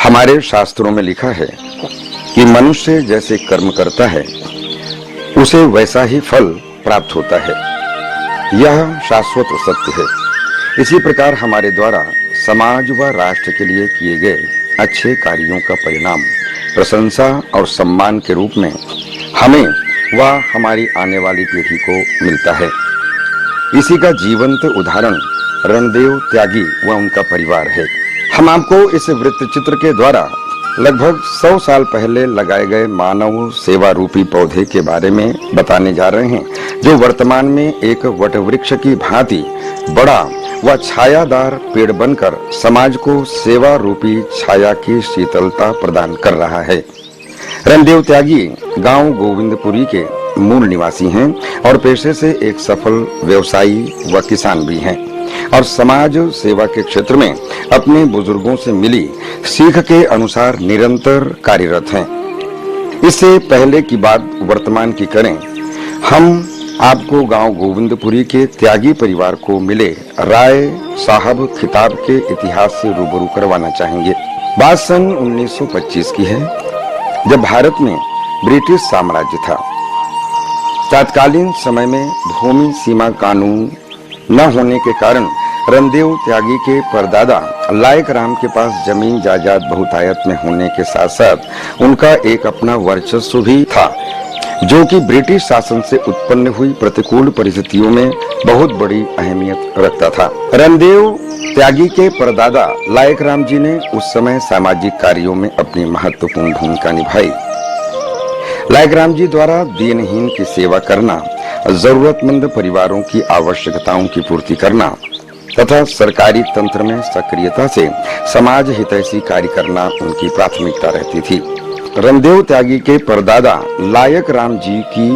हमारे शास्त्रों में लिखा है कि मनुष्य जैसे कर्म करता है उसे वैसा ही फल प्राप्त होता है। यह शाश्वत सत्य है। इसी प्रकार हमारे द्वारा समाज व राष्ट्र के लिए किए गए अच्छे कार्यों का परिणाम प्रशंसा और सम्मान के रूप में हमें व हमारी आने वाली पीढ़ी को मिलता है। इसी का जीवंत उदाहरण रणदेव त्यागी व उनका परिवार है। हम आपको इस वृत्त चित्र के द्वारा लगभग 100 साल पहले लगाए गए मानव सेवा रूपी पौधे के बारे में बताने जा रहे हैं, जो वर्तमान में एक वटवृक्ष की भांति बड़ा व छायादार पेड़ बनकर समाज को सेवा रूपी छाया की शीतलता प्रदान कर रहा है। रणदेव त्यागी गांव गोविंदपुरी के मूल निवासी हैं और पेशे से एक सफल व्यवसायी व किसान भी हैं और समाज सेवा के क्षेत्र में अपने बुजुर्गों से मिली सीख के अनुसार निरंतर कार्यरत हैं। इससे पहले की बात वर्तमान की करें, हम आपको गांव गोविंदपुरी के त्यागी परिवार को मिले राय साहब खिताब के इतिहास से रूबरू करवाना चाहेंगे। बात सन 1925 की है, जब भारत में ब्रिटिश साम्राज्य था। तत्कालीन समय में भूमि सीमा कानून न होने के कारण रणदेव त्यागी के परदादा लायक राम के पास जमीन जायदाद बहुतायत में होने के साथ साथ उनका एक अपना वर्चस्व भी था, जो कि ब्रिटिश शासन से उत्पन्न हुई प्रतिकूल परिस्थितियों में बहुत बड़ी अहमियत रखता था। रणदेव त्यागी के परदादा लायक राम जी ने उस समय सामाजिक कार्यों में अपनी महत्वपूर्ण भूमिका निभाई। लायक राम जी द्वारा दीनहीन की सेवा करना, जरूरतमंद परिवारों की आवश्यकताओं की पूर्ति करना तथा सरकारी तंत्र में सक्रियता से समाज हितैषी कार्य करना उनकी प्राथमिकता रहती थी। रणदेव त्यागी के परदादा लायक राम जी की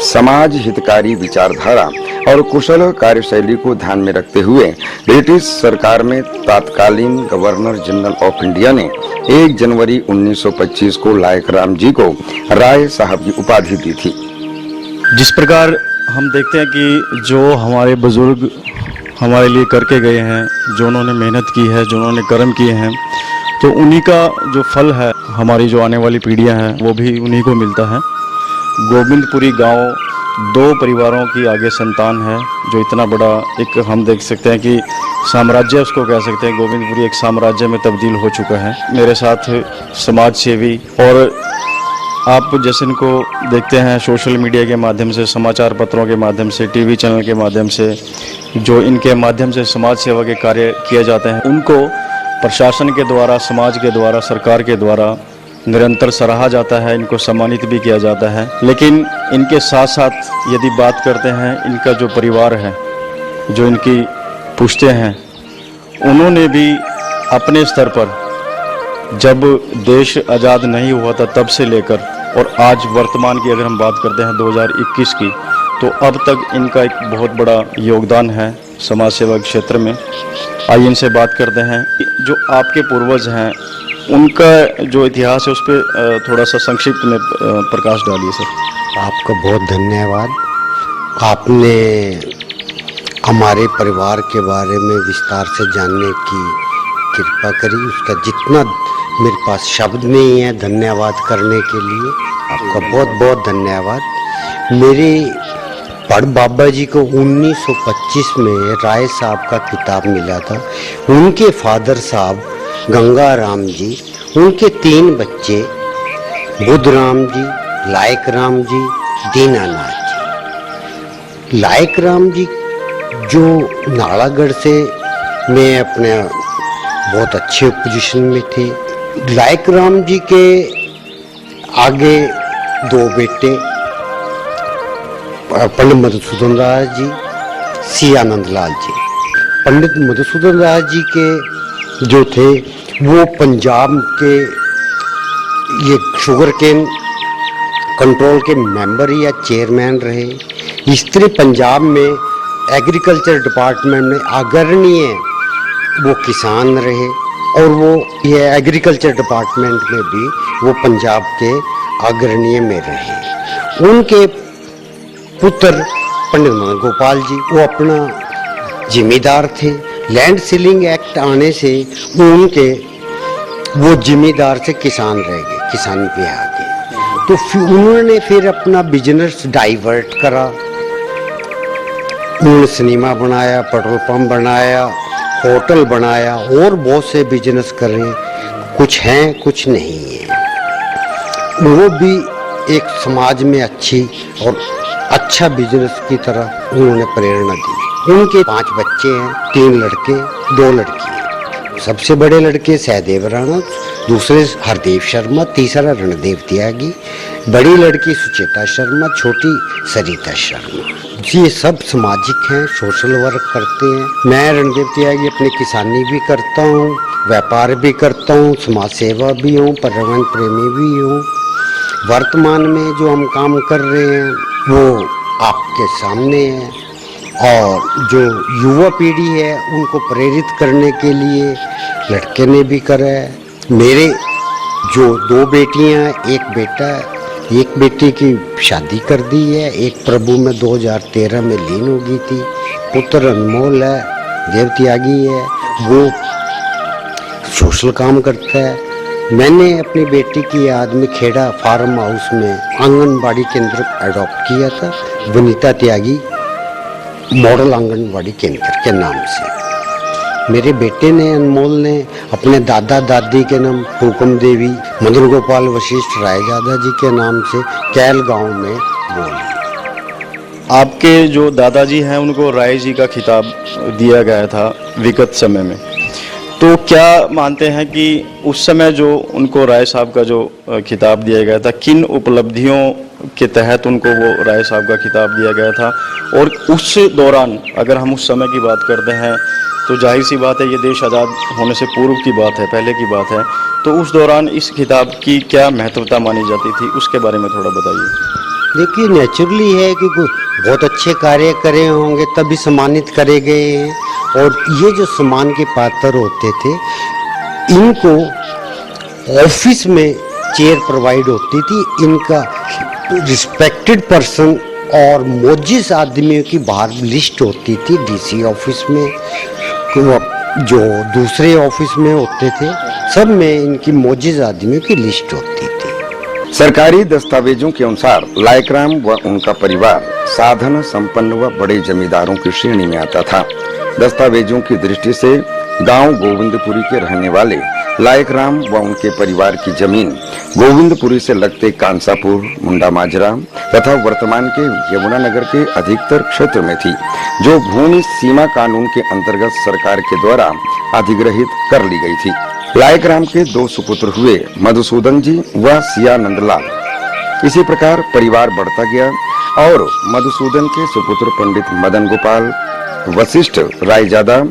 समाज हितकारी विचारधारा और कुशल कार्यशैली को ध्यान में रखते हुए ब्रिटिश सरकार में तत्कालीन गवर्नर जनरल ऑफ इंडिया ने 1 जनवरी 1925 को लायक राम जी को राय साहब की उपाधि दी थी। जिस प्रकार हम देखते हैं कि जो हमारे बुजुर्ग हमारे लिए करके गए हैं, जो उन्होंने मेहनत की है, जो उन्होंने कर्म किए हैं, तो उन्हीं का जो फल है हमारी जो आने वाली पीढ़ियां हैं वो भी उन्हीं को मिलता है। गोविंदपुरी गांव 2 परिवारों की आगे संतान है, जो इतना बड़ा एक हम देख सकते हैं कि साम्राज्य उसको कह सकते हैं। गोविंदपुरी एक साम्राज्य में तब्दील हो चुका है। मेरे साथ समाज सेवी और आप जैसे इनको देखते हैं सोशल मीडिया के माध्यम से, समाचार पत्रों के माध्यम से, टीवी चैनल के माध्यम से, जो इनके माध्यम से समाज सेवा के कार्य किए जाते हैं, उनको प्रशासन के द्वारा, समाज के द्वारा, सरकार के द्वारा निरंतर सराहा जाता है, इनको सम्मानित भी किया जाता है। लेकिन इनके साथ साथ यदि बात करते हैं, इनका जो परिवार है, जो इनकी पुश्तें हैं, उन्होंने भी अपने स्तर पर जब देश आज़ाद नहीं हुआ था तब से लेकर और आज वर्तमान की अगर हम बात करते हैं 2021 की, तो अब तक इनका एक बहुत बड़ा योगदान है समाज सेवा के क्षेत्र में। आइए इनसे बात करते हैं। जो आपके पूर्वज हैं उनका जो इतिहास है उस पर थोड़ा सा संक्षिप्त में प्रकाश डालिए सर। आपका बहुत धन्यवाद। आपने हमारे परिवार के बारे में विस्तार से जानने की कृपा करी। उसका जितना मेरे पास शब्द नहीं है धन्यवाद करने के लिए, आपका बहुत बहुत धन्यवाद। मेरे बड़ बाबा जी को 1925 में राय साहब का खिताब मिला था। उनके फादर साहब गंगा राम जी, उनके 3 बच्चे बुद्ध राम जी, लायक राम जी, दीनानाथ जी। लायक राम जी जो नालागढ़ से में अपने बहुत अच्छे पोजीशन में थे। लायक राम जी के आगे 2 बेटे पंडित मधुसूदन दास जी, सी आनंद लाल जी। पंडित मधुसूदन दास जी के जो थे वो पंजाब के ये शुगर केन कंट्रोल के मेंबर या चेयरमैन रहे। इस तरह पंजाब में एग्रीकल्चर डिपार्टमेंट में अग्रणीय वो किसान रहे और वो ये एग्रीकल्चर डिपार्टमेंट में भी वो पंजाब के अग्रणीय में रहे। उनके पुत्र पंडित मदन गोपाल जी वो अपना जिम्मेदार थे। लैंड सीलिंग एक्ट आने से उनके वो जिम्मेदार से किसान रह गए, किसान पे आ गए। तो फिर उन्होंने फिर अपना बिजनेस डाइवर्ट करा। उन्होंने सिनेमा बनाया, पेट्रोल पंप बनाया, होटल बनाया और बहुत से बिजनेस करे। कुछ हैं कुछ नहीं है। वो भी एक समाज में अच्छी और अच्छा बिजनेस की तरह उन्होंने प्रेरणा दी। उनके 5 बच्चे हैं, 3 लड़के 2 लड़कियां। सबसे बड़े लड़के सहदेव राणा, दूसरे हरदेव शर्मा, तीसरा रणदेव त्यागी, बड़ी लड़की सुचेता शर्मा, छोटी सरिता शर्मा। ये सब सामाजिक हैं, सोशल वर्क करते हैं। मैं रणदेव त्यागी अपनी किसानी भी करता हूँ, व्यापार भी करता हूँ, समाज सेवा भी हूँ, पर्यावरण प्रेमी भी हूँ। वर्तमान में जो हम काम कर रहे हैं वो आपके सामने है, और जो युवा पीढ़ी है उनको प्रेरित करने के लिए लड़के ने भी करा है। मेरे जो 2 बेटियां, 1 बेटा है, एक बेटी की शादी कर दी है, एक प्रभु में 2013 में लीन हो गई थी। पुत्र अनमोल है, देव त्यागी है, वो सोशल काम करता है। मैंने अपनी बेटी की याद में खेड़ा फार्म हाउस में आंगनबाड़ी केंद्र अडॉप्ट किया था, वनिता त्यागी मॉडल आंगनबाड़ी केंद्र के नाम से। मेरे बेटे ने, अनमोल ने, अपने दादा दादी के नाम हुकुम देवी, मदन गोपाल वशिष्ठ रायजादा जी के नाम से कैल गांव में बोली। आपके जो दादाजी हैं उनको राय जी का खिताब दिया गया था विगत समय में, तो क्या मानते हैं कि उस समय जो उनको राय साहब का जो खिताब दिया गया था, किन उपलब्धियों के तहत उनको वो राय साहब का खिताब दिया गया था? और उस दौरान अगर हम उस समय की बात करते हैं तो जाहिर सी बात है ये देश आज़ाद होने से पूर्व की बात है, पहले की बात है, तो उस दौरान इस खिताब की क्या महत्वता मानी जाती थी, उसके बारे में थोड़ा बताइए। देखिए, नेचुरली है कि बहुत अच्छे कार्य करे होंगे तभी सम्मानित करे गए हैं, और ये जो सम्मान के पात्र होते थे इनको ऑफिस में चेयर प्रोवाइड होती थी। इनका रिस्पेक्टेड पर्सन और मोजिस आदमियों की बाहर लिस्ट होती थी डीसी ऑफिस में, जो दूसरे ऑफिस में होते थे, सब में इनकी मोजिस आदमियों की लिस्ट होती थी। सरकारी दस्तावेजों के अनुसार लायकराम व उनका परिवार साधन संपन्न व बड़े जमींदारों की श्रेणी में आता था। दस्तावेजों की दृष्टि से गांव गोविंदपुरी के रहने वाले लायकराम व उनके परिवार की जमीन गोविंदपुरी से लगते कांसापुर, मुंडा माजरा तथा वर्तमान के यमुनानगर के अधिकतर क्षेत्र में थी, जो भूमि सीमा कानून के अंतर्गत सरकार के द्वारा अधिग्रहित कर ली गई थी। लायकराम के 2 सुपुत्र हुए, मधुसूदन जी व सिया नंदलाल। इसी प्रकार परिवार बढ़ता गया और मधुसूदन के सुपुत्र पंडित मदन गोपाल वशिष्ठ रायजादा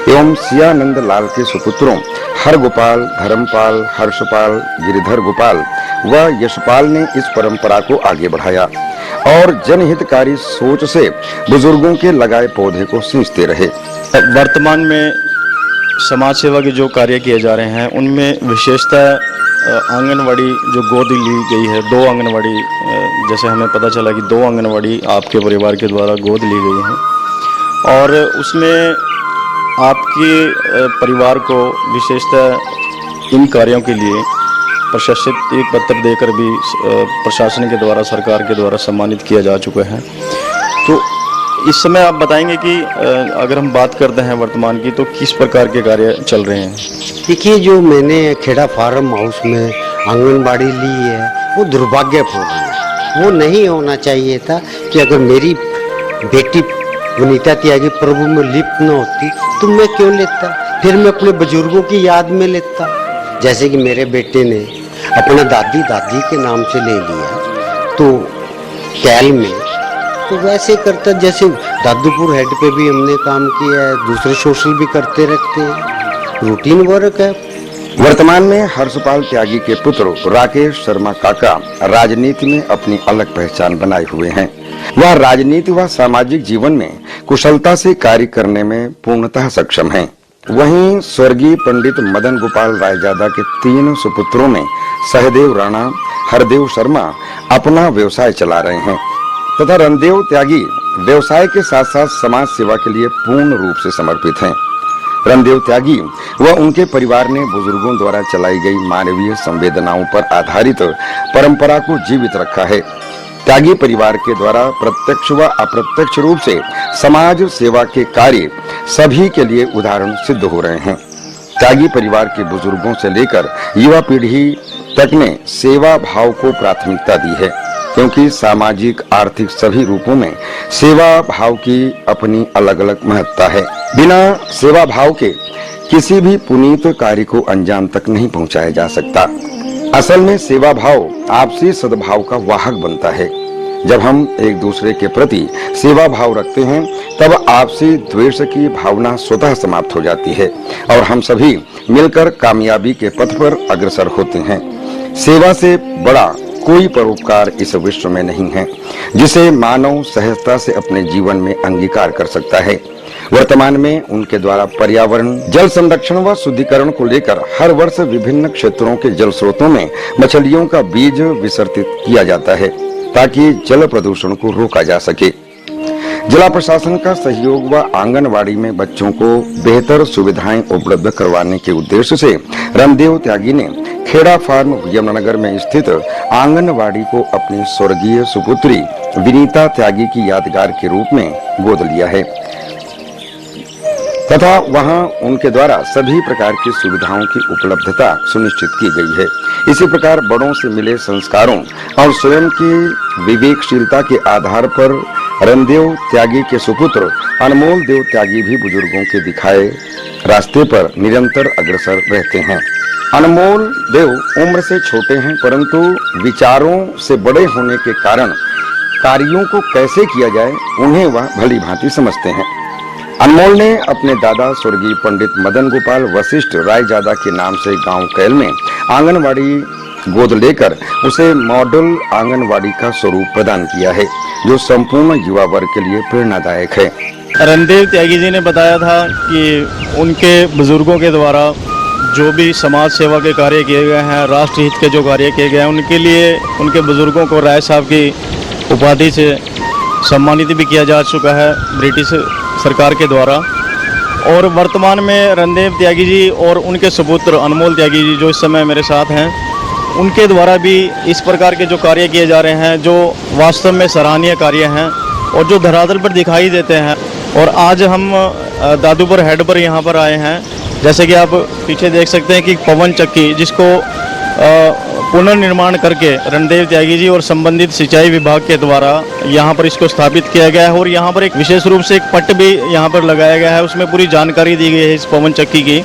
एवं सियानंद लाल के सुपुत्रों हरगोपाल, धर्मपाल, हर्षपाल, गिरिधर गोपाल व यशपाल ने इस परंपरा को आगे बढ़ाया और जनहितकारी सोच से बुजुर्गों के लगाए पौधे को सींचते रहे। वर्तमान में समाज सेवा के जो कार्य किए जा रहे हैं उनमें विशेषतः आंगनवाड़ी जो गोद ली गई है, 2 आंगनवाड़ी, जैसे हमें पता चला कि 2 आंगनवाड़ी आपके परिवार के द्वारा गोद ली गई हैं, और उसमें आपके परिवार को विशेषतः इन कार्यों के लिए प्रशस्ति पत्र देकर भी प्रशासन के द्वारा, सरकार के द्वारा सम्मानित किया जा चुका है। तो इस समय आप बताएंगे कि अगर हम बात करते हैं वर्तमान की, तो किस प्रकार के कार्य चल रहे हैं? देखिए, जो मैंने खेड़ा फार्म हाउस में आंगनबाड़ी ली है वो दुर्भाग्यपूर्ण है। वो नहीं होना चाहिए था कि अगर मेरी बेटी वनिता त्यागी प्रभु में लिप्त न होती तो मैं क्यों लेता, फिर मैं अपने बुजुर्गों की याद में लेता। जैसे कि मेरे बेटे ने अपना दादी के नाम से ले लिया तो कैल में, तो वैसे करता जैसे दादूपुर हेड पे भी हमने काम किया है, दूसरे सोशल भी करते रहते हैं, रूटीन वर्क है। वर्तमान में हर्षपाल त्यागी के पुत्र राकेश शर्मा काका राजनीति में अपनी अलग पहचान बनाए हुए हैं। वह राजनीति व सामाजिक जीवन में कुशलता से कार्य करने में पूर्णतः सक्षम हैं। वहीं स्वर्गीय पंडित मदन गोपाल रायजादा के 3 सुपुत्रों में सहदेव राणा, हरदेव शर्मा अपना व्यवसाय चला रहे हैं तथा रणदेव त्यागी व्यवसाय के साथ साथ समाज सेवा के लिए पूर्ण रूप से समर्पित हैं। रामदेव त्यागी व उनके परिवार ने बुजुर्गों द्वारा चलाई गई मानवीय संवेदनाओं पर आधारित परंपरा को जीवित रखा है। त्यागी परिवार के द्वारा प्रत्यक्ष व अप्रत्यक्ष रूप से समाज सेवा के कार्य सभी के लिए उदाहरण सिद्ध हो रहे हैं। त्यागी परिवार के बुजुर्गों से लेकर युवा पीढ़ी तक ने सेवा भाव को प्राथमिकता दी है, क्योंकि सामाजिक आर्थिक सभी रूपों में सेवा भाव की अपनी अलग अलग महत्ता है। बिना सेवा भाव के किसी भी पुनीत कार्य को अंजाम तक नहीं पहुंचाया जा सकता। असल में सेवा भाव आपसी सद्भाव का वाहक बनता है। जब हम एक दूसरे के प्रति सेवा भाव रखते हैं तब आपसी द्वेष की भावना स्वतः समाप्त हो जाती है और हम सभी मिलकर कामयाबी के पथ पर अग्रसर होते हैं। सेवा से बड़ा कोई परोपकार इस विश्व में नहीं है जिसे मानव सहजता से अपने जीवन में अंगीकार कर सकता है। वर्तमान में उनके द्वारा पर्यावरण, जल संरक्षण व शुद्धिकरण को लेकर हर वर्ष विभिन्न क्षेत्रों के जल स्रोतों में मछलियों का बीज विसर्जित किया जाता है ताकि जल प्रदूषण को रोका जा सके। जिला प्रशासन का सहयोग व आंगनवाड़ी में बच्चों को बेहतर सुविधाएं उपलब्ध करवाने के उद्देश्य से रामदेव त्यागी ने खेड़ा फार्म यमुनानगर में स्थित आंगनवाड़ी को अपनी स्वर्गीय सुपुत्री विनीता त्यागी की यादगार के रूप में गोद लिया है तथा वहां उनके द्वारा सभी प्रकार की सुविधाओं की उपलब्धता सुनिश्चित की गई है। इसी प्रकार बड़ों से मिले संस्कारों और स्वयं की विवेकशीलता के आधार पर रामदेव त्यागी के सुपुत्र अनमोल देव त्यागी भी बुजुर्गों के दिखाए रास्ते पर निरंतर अग्रसर रहते हैं। अनमोल देव उम्र से छोटे हैं, परंतु विचारों से बड़े होने के कारण कार्यों को कैसे किया जाए उन्हें वह भली भांति समझते हैं। अनमोल ने अपने दादा स्वर्गीय पंडित मदन गोपाल वशिष्ठ रायजादा के नाम से गांव कैल में आंगनवाड़ी गोद लेकर उसे मॉडल आंगनवाड़ी का स्वरूप प्रदान किया है, जो संपूर्ण युवा वर्ग के लिए प्रेरणादायक है। रामदेव त्यागी जी ने बताया था कि उनके बुजुर्गों के द्वारा जो भी समाज सेवा के कार्य किए गए हैं, राष्ट्र हित के जो कार्य किए गए हैं, उनके लिए उनके बुजुर्गों को राय साहब की उपाधि से सम्मानित भी किया जा चुका है ब्रिटिश सरकार के द्वारा। और वर्तमान में रामदेव त्यागी जी और उनके सुपुत्र अनमोल त्यागी जी जो इस समय मेरे साथ हैं, उनके द्वारा भी इस प्रकार के जो कार्य किए जा रहे हैं जो वास्तव में सराहनीय कार्य हैं और जो धरातल पर दिखाई देते हैं। और आज हम दादूपुर हेड पर यहाँ पर आए हैं, जैसे कि आप पीछे देख सकते हैं कि पवन चक्की जिसको पुनर्निर्माण करके रामदेव त्यागी जी और संबंधित सिंचाई विभाग के द्वारा यहाँ पर इसको स्थापित किया गया है। और यहाँ पर एक विशेष रूप से एक पट्ट भी यहाँ पर लगाया गया है, उसमें पूरी जानकारी दी गई है इस पवन चक्की की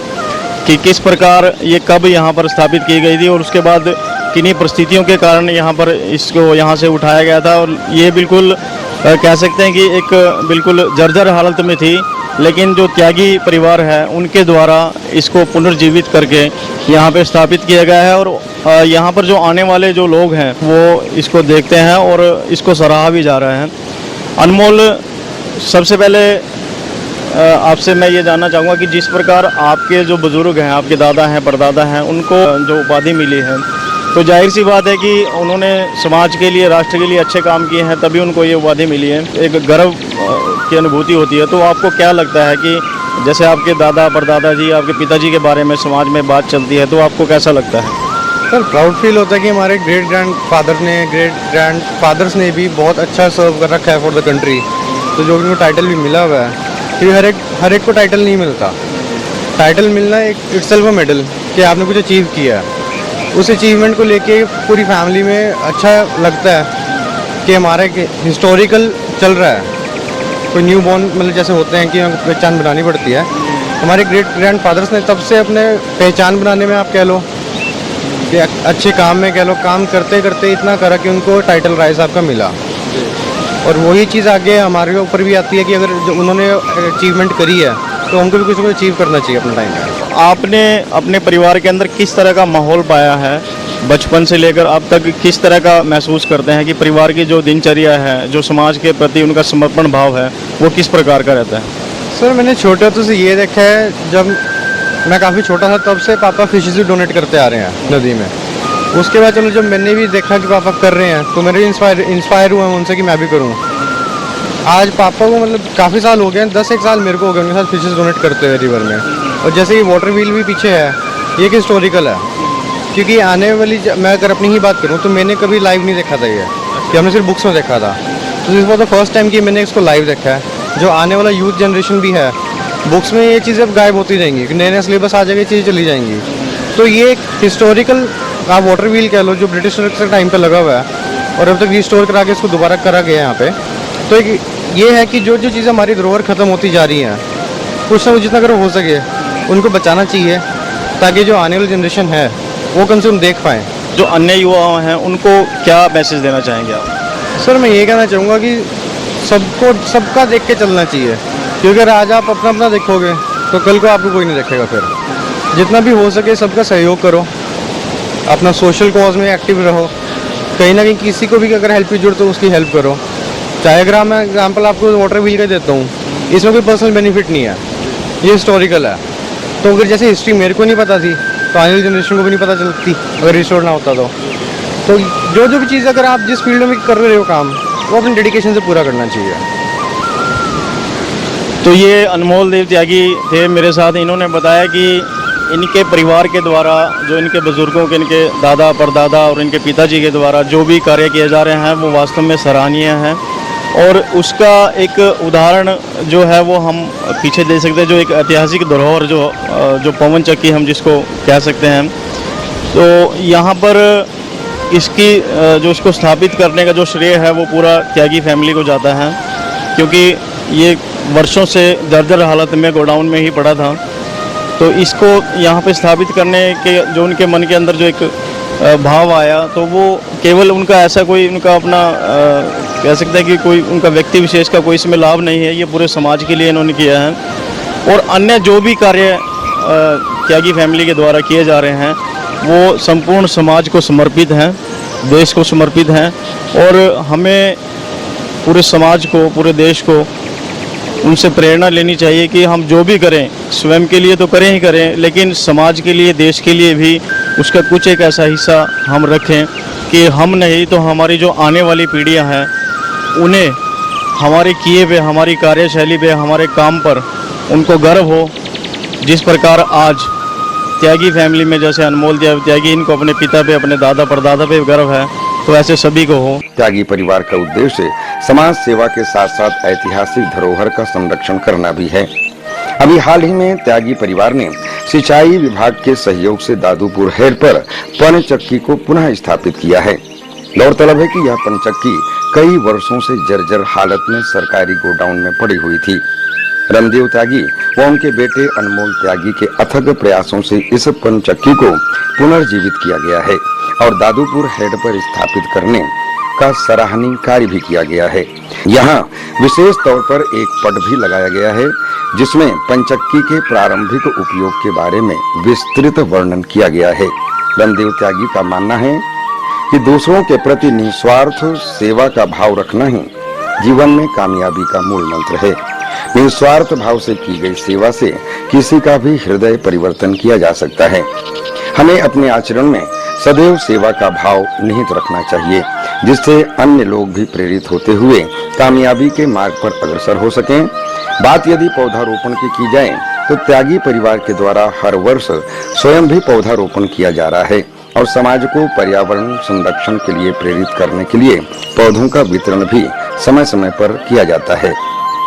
कि किस प्रकार ये कब यहाँ पर स्थापित की गई थी और उसके बाद किन्हीं परिस्थितियों के कारण यहाँ पर इसको यहाँ से उठाया गया था। और ये बिल्कुल कह सकते हैं कि एक बिल्कुल जर्जर हालत में थी, लेकिन जो त्यागी परिवार है उनके द्वारा इसको पुनर्जीवित करके यहाँ पे स्थापित किया गया है। और यहाँ पर जो आने वाले जो लोग हैं वो इसको देखते हैं और इसको सराहा भी जा रहे हैं। अनमोल, सबसे पहले आपसे मैं ये जानना चाहूँगा कि जिस प्रकार आपके जो बुज़ुर्ग हैं, आपके दादा हैं, परदादा हैं, उनको जो उपाधि मिली है, तो जाहिर सी बात है कि उन्होंने समाज के लिए, राष्ट्र के लिए अच्छे काम किए हैं, तभी उनको ये उपाधि मिली है। एक गर्व की अनुभूति होती है। तो आपको क्या लगता है कि जैसे आपके दादा परदादा जी, आपके पिताजी के बारे में समाज में बात चलती है, तो आपको कैसा लगता है? सर, प्राउड फील होता है कि हमारे ग्रेट ग्रैंड फादर्स ने भी बहुत अच्छा सर्व कर रखा है फॉर द कंट्री। तो जो उनको टाइटल भी मिला हुआ है, क्योंकि हर एक को टाइटल नहीं मिलता। टाइटल मिलना एक इटसेल्फ अ मेडल कि आपने कुछ अचीव किया है। उस अचीवमेंट को लेके पूरी फैमिली में अच्छा लगता है कि हमारा हिस्टोरिकल चल रहा है। कोई न्यू बॉर्न मतलब जैसे होते हैं कि हमको पहचान बनानी पड़ती है। हमारे ग्रेट ग्रैंड फादर्स ने तब से अपने पहचान बनाने में, आप कह लो कि अच्छे काम में कह लो, काम करते करते इतना करा कि उनको टाइटल राय साहब का मिला। और वही चीज़ आगे हमारे ऊपर भी आती है कि अगर जो उन्होंने अचीवमेंट करी है तो हमको भी कुछ ना कुछ अचीव करना चाहिए अपना टाइम में। आपने अपने परिवार के अंदर किस तरह का माहौल पाया है, बचपन से लेकर अब तक किस तरह का महसूस करते हैं कि परिवार की जो दिनचर्या है, जो समाज के प्रति उनका समर्पण भाव है, वो किस प्रकार का रहता है? सर, मैंने छोटे होते से ये देखा है, जब मैं काफ़ी छोटा था तब से पापा फिशेज भी डोनेट करते आ रहे हैं नदी में। उसके बाद चलो जब मैंने भी देखा कि पापा कर रहे हैं तो मेरे इंस्पायर हुआ उनसे कि मैं भी करूँ। आज पापा को मतलब काफ़ी साल हो गए हैं, 10-1 साल मेरे को हो गए उनके साथ फिशेज डोनेट करते हुए रिवर में। और जैसे ये वाटर व्हील भी पीछे है, ये एक हिस्टोरिकल है, क्योंकि आने वाली मैं अगर अपनी ही बात करूँ तो मैंने कभी लाइव नहीं देखा था ये, कि हमने सिर्फ बुक्स में देखा था। तो this was the first time कि मैंने इसको लाइव देखा है। जो आने वाला यूथ जनरेशन भी है, बुक्स में ये चीज़ें अब गायब होती जाएंगी, नए नए सिलेबस आ जाएगा, चीज़ें चली जाएंगी। तो ये एक हिस्टोरिकल आप वाटर व्हील कह लो, जो ब्रिटिश के टाइम पे लगा हुआ है और अब तक रिस्टोर करा के इसको दोबारा करा गया है यहाँ पे। तो एक ये है कि जो जो चीज़ें हमारी धरोहर ख़त्म होती जा रही हैं, कुछ ना कुछ जितना अगर हो सके उनको बचाना चाहिए, ताकि जो आने वाली जनरेशन है वो कम से कम देख पाएँ। जो अन्य युवा हैं उनको क्या मैसेज देना चाहेंगे आप? सर मैं ये कहना चाहूँगा कि सबका देख के चलना चाहिए, क्योंकि अगर आज आप अपना अपना देखोगे तो कल को आपको कोई नहीं देखेगा। फिर जितना भी हो सके सबका सहयोग करो, अपना सोशल कॉज में एक्टिव रहो, कहीं ना कहीं किसी को भी अगर हेल्प की जरूरत हो उसकी हेल्प करो। चाहे अगर मैं एग्जाम्पल आपको वाटर व्हील का देता हूँ, इसमें कोई पर्सनल बेनिफिट नहीं है, ये हिस्टोरिकल है। तो अगर जैसे हिस्ट्री मेरे को नहीं पता थी तो आने वाली जनरेशन को भी नहीं पता चलती अगर रिस्टोर ना होता तो जो भी चीज़ अगर आप जिस फील्ड में कर रहे हो काम, वो अपने डेडिकेशन से पूरा करना चाहिए। तो ये अनमोल देव त्यागी थे मेरे साथ। इन्होंने बताया कि इनके परिवार के द्वारा, जो इनके बुज़ुर्गों के, इनके दादा परदादा और इनके पिताजी के द्वारा जो भी कार्य किए जा रहे हैं वो वास्तव में सराहनीय हैं। और उसका एक उदाहरण जो है वो हम पीछे दे सकते हैं, जो एक ऐतिहासिक धरोहर जो पवन चक्की हम जिसको कह सकते हैं। तो यहाँ पर इसकी जो इसको स्थापित करने का जो श्रेय है वो पूरा त्यागी फैमिली को जाता है, क्योंकि ये वर्षों से जर्जर हालत में गोडाउन में ही पड़ा था। तो इसको यहाँ पे स्थापित करने के जो उनके मन के अंदर जो एक भाव आया, तो वो केवल उनका ऐसा कोई उनका अपना कह सकते हैं कि कोई उनका व्यक्ति विशेष का कोई इसमें लाभ नहीं है, ये पूरे समाज के लिए इन्होंने किया है। और अन्य जो भी कार्य त्यागी फैमिली के द्वारा किए जा रहे हैं वो संपूर्ण समाज को समर्पित हैं, देश को समर्पित हैं। और हमें पूरे समाज को, पूरे देश को उनसे प्रेरणा लेनी चाहिए कि हम जो भी करें स्वयं के लिए तो करें ही करें, लेकिन समाज के लिए, देश के लिए भी उसका कुछ एक ऐसा हिस्सा हम रखें कि हम नहीं तो हमारी जो आने वाली पीढ़ियां हैं उन्हें हमारे किए हुए, हमारी कार्यशैली पे, हमारे काम पर उनको गर्व हो। जिस प्रकार आज त्यागी फैमिली में जैसे अनमोल देव त्यागी, इनको अपने पिता पे, अपने दादा परदादा पे गर्व है, तो ऐसे सभी को हो। त्यागी परिवार का उद्देश्य समाज सेवा के साथ साथ ऐतिहासिक धरोहर का संरक्षण करना भी है। अभी हाल ही में त्यागी परिवार ने सिंचाई विभाग के सहयोग से दादूपुर हेड पर पनचक्की को पुनः स्थापित किया है। गौरतलब है कि यह पनचक्की कई वर्षों से जर्जर हालत में सरकारी गोडाउन में पड़ी हुई थी। रामदेव त्यागी व उनके बेटे अनमोल त्यागी के अथक प्रयासों से इस पनचक्की को पुनर्जीवित किया गया है और दादूपुर हेड पर स्थापित करने का सराहनीय कार्य भी किया गया है। यहाँ विशेष तौर पर एक पट भी लगाया गया है जिसमें पंचक्की के प्रारंभिक उपयोग के बारे में विस्तृत वर्णन किया गया है। रामदेव त्यागी का मानना है कि दूसरों के प्रति निस्वार्थ सेवा का भाव रखना ही जीवन में कामयाबी का मूल मंत्र है। निस्वार्थ भाव से की गई सेवा से किसी का भी हृदय परिवर्तन किया जा सकता है। हमें अपने आचरण में सदैव सेवा का भाव निहित रखना चाहिए, जिससे अन्य लोग भी प्रेरित होते हुए कामयाबी के मार्ग पर अग्रसर हो सकें। बात यदि पौधारोपण की जाए तो त्यागी परिवार के द्वारा हर वर्ष स्वयं भी पौधारोपण किया जा रहा है और समाज को पर्यावरण संरक्षण के लिए प्रेरित करने के लिए पौधों का वितरण भी समय समय पर किया जाता है।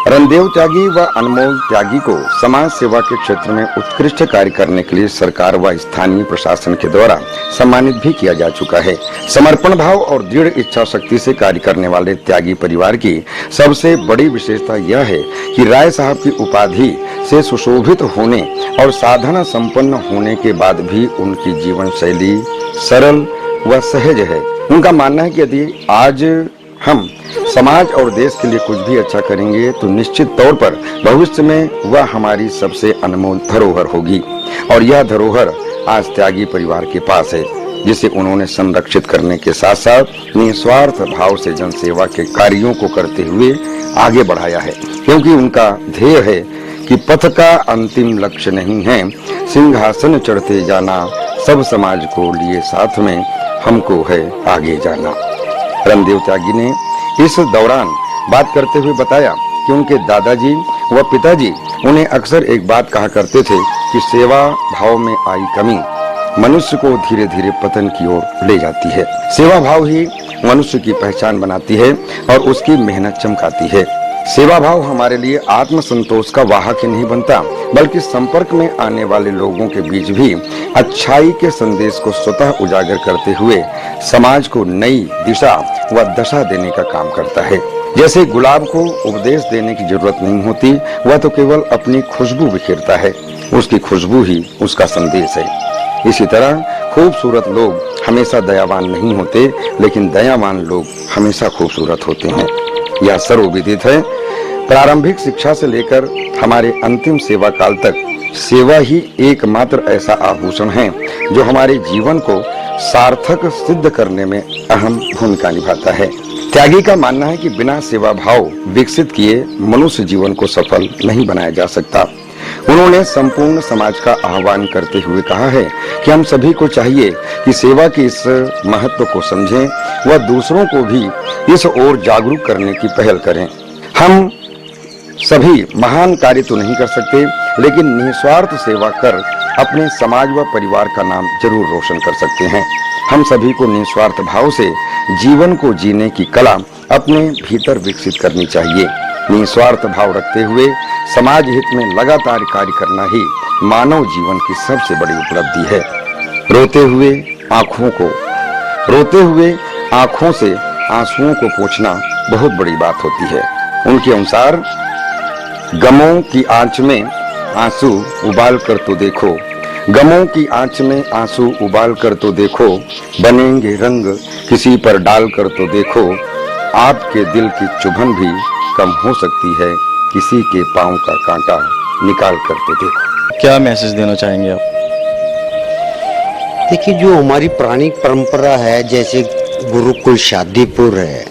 रामदेव त्यागी व अनमोल त्यागी को समाज सेवा के क्षेत्र में उत्कृष्ट कार्य करने के लिए सरकार व स्थानीय प्रशासन के द्वारा सम्मानित भी किया जा चुका है। समर्पण भाव और दृढ़ इच्छा शक्ति से कार्य करने वाले त्यागी परिवार की सबसे बड़ी विशेषता यह है कि राय साहब की उपाधि से सुशोभित होने और साधना संपन्न होने के बाद भी उनकी जीवन शैली सरल व सहज है। उनका मानना है कि यदि आज हम समाज और देश के लिए कुछ भी अच्छा करेंगे तो निश्चित तौर पर भविष्य में वह हमारी सबसे अनमोल धरोहर होगी। और यह धरोहर आज त्यागी परिवार के पास है, जिसे उन्होंने संरक्षित करने के साथ साथ निस्वार्थ भाव से जनसेवा के कार्यों को करते हुए आगे बढ़ाया है। क्योंकि उनका ध्येय है कि पथ का अंतिम लक्ष्य नहीं है सिंहासन चढ़ते जाना, सब समाज को लिए साथ में हमको है आगे जाना। रामदेव त्यागी ने इस दौरान बात करते हुए बताया कि उनके दादाजी व पिताजी उन्हें अक्सर एक बात कहा करते थे कि सेवा भाव में आई कमी मनुष्य को धीरे धीरे पतन की ओर ले जाती है। सेवा भाव ही मनुष्य की पहचान बनाती है और उसकी मेहनत चमकाती है। सेवा भाव हमारे लिए आत्मसंतोष का वाहक ही नहीं बनता, बल्कि संपर्क में आने वाले लोगों के बीच भी अच्छाई के संदेश को स्वतः उजागर करते हुए समाज को नई दिशा व दशा देने का काम करता है। जैसे गुलाब को उपदेश देने की जरूरत नहीं होती, वह तो केवल अपनी खुशबू बिखेरता है, उसकी खुशबू ही उसका संदेश है। इसी तरह खूबसूरत लोग हमेशा दयावान नहीं होते, लेकिन दयावान लोग हमेशा खूबसूरत होते हैं। यह सर्वविदित है। प्रारंभिक शिक्षा से लेकर हमारे अंतिम सेवा काल तक सेवा ही एकमात्र ऐसा आभूषण है जो हमारे जीवन को सार्थक सिद्ध करने में अहम भूमिका निभाता है। त्यागी का मानना है कि बिना सेवा भाव विकसित किए मनुष्य जीवन को सफल नहीं बनाया जा सकता। उन्होंने संपूर्ण समाज का आह्वान करते हुए कहा है कि हम सभी को चाहिए कि सेवा के इस महत्व को समझें व दूसरों को भी इस ओर जागरूक करने की पहल करें। हम सभी महान कार्य तो नहीं कर सकते, लेकिन निस्वार्थ सेवा कर अपने समाज व परिवार का नाम जरूर रोशन कर सकते हैं। हम सभी को निस्वार्थ भाव से जीवन को जीने की कला अपने भीतर विकसित करनी चाहिए। निस्वार्थ भाव रखते हुए समाज हित में लगातार कार्य करना ही मानव जीवन की सबसे बड़ी उपलब्धि है। रोते हुए आंखों से आंसुओं को पोंछना बहुत बड़ी बात होती है। उनके अनुसार गमों की आंच में आंसू उबाल कर तो देखो, गमों की आंच में आंसू उबाल कर तो देखो, बनेंगे रंग किसी पर डाल कर तो देखो, आपके दिल की चुभन भी कम हो सकती है किसी के पांव का कांटा निकाल कर तो देखो। क्या मैसेज देना चाहेंगे आप? देखिए, जो हमारी पुरानी परंपरा है, जैसे गुरुकुल शादीपुर है,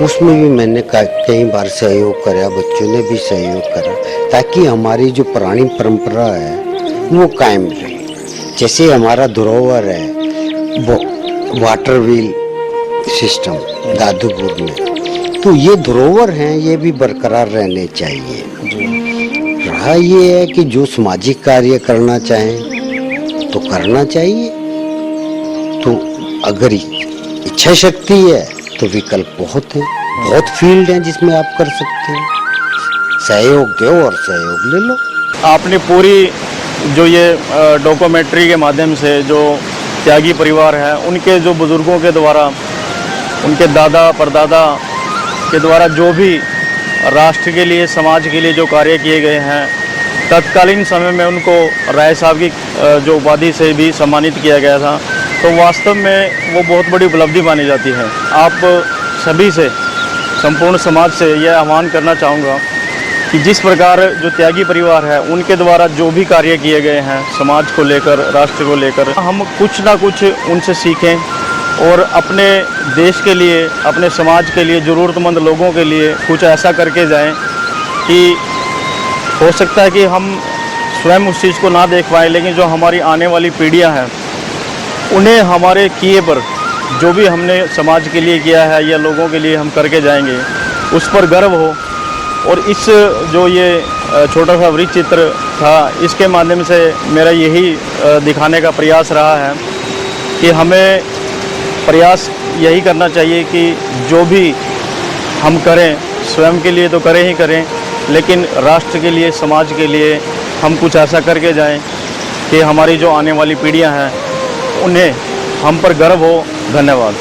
उसमें भी मैंने कई बार सहयोग करा, बच्चों ने भी सहयोग करा, ताकि हमारी जो पुरानी परंपरा है वो कायम रहे। जैसे हमारा धरोहर है वो वाटर व्हील सिस्टम दादूपुर में, तो ये धरोहर हैं, ये भी बरकरार रहने चाहिए। रहा ये है कि जो सामाजिक कार्य करना चाहें तो करना चाहिए, तो अगर इच्छा शक्ति है तो विकल्प बहुत है, बहुत फील्ड हैं जिसमें आप कर सकते हैं। सहयोग दो और सहयोग ले लो। आपने पूरी जो ये डॉक्यूमेंट्री के माध्यम से जो त्यागी परिवार है, उनके जो बुजुर्गों के द्वारा, उनके दादा परदादा के द्वारा जो भी राष्ट्र के लिए, समाज के लिए जो कार्य किए गए हैं, तत्कालीन समय में उनको राय साहब की जो उपाधि से भी सम्मानित किया गया था, तो वास्तव में वो बहुत बड़ी उपलब्धि मानी जाती है। आप सभी से, संपूर्ण समाज से यह आह्वान करना चाहूँगा कि जिस प्रकार जो त्यागी परिवार है, उनके द्वारा जो भी कार्य किए गए हैं समाज को लेकर, राष्ट्र को लेकर, हम कुछ ना कुछ उनसे सीखें और अपने देश के लिए, अपने समाज के लिए, ज़रूरतमंद लोगों के लिए कुछ ऐसा करके जाएं कि हो सकता है कि हम स्वयं उस चीज़ को ना देख पाएँ, लेकिन जो हमारी आने वाली पीढ़ियां हैं उन्हें हमारे किए पर, जो भी हमने समाज के लिए किया है या लोगों के लिए हम करके जाएंगे, उस पर गर्व हो। और इस जो ये छोटा सा वृत्त चित्र था, इसके माध्यम से मेरा यही दिखाने का प्रयास रहा है कि हमें प्रयास यही करना चाहिए कि जो भी हम करें, स्वयं के लिए तो करें ही करें, लेकिन राष्ट्र के लिए, समाज के लिए हम कुछ ऐसा करके जाएं कि हमारी जो आने वाली पीढ़ियां हैं उन्हें हम पर गर्व हो। धन्यवाद।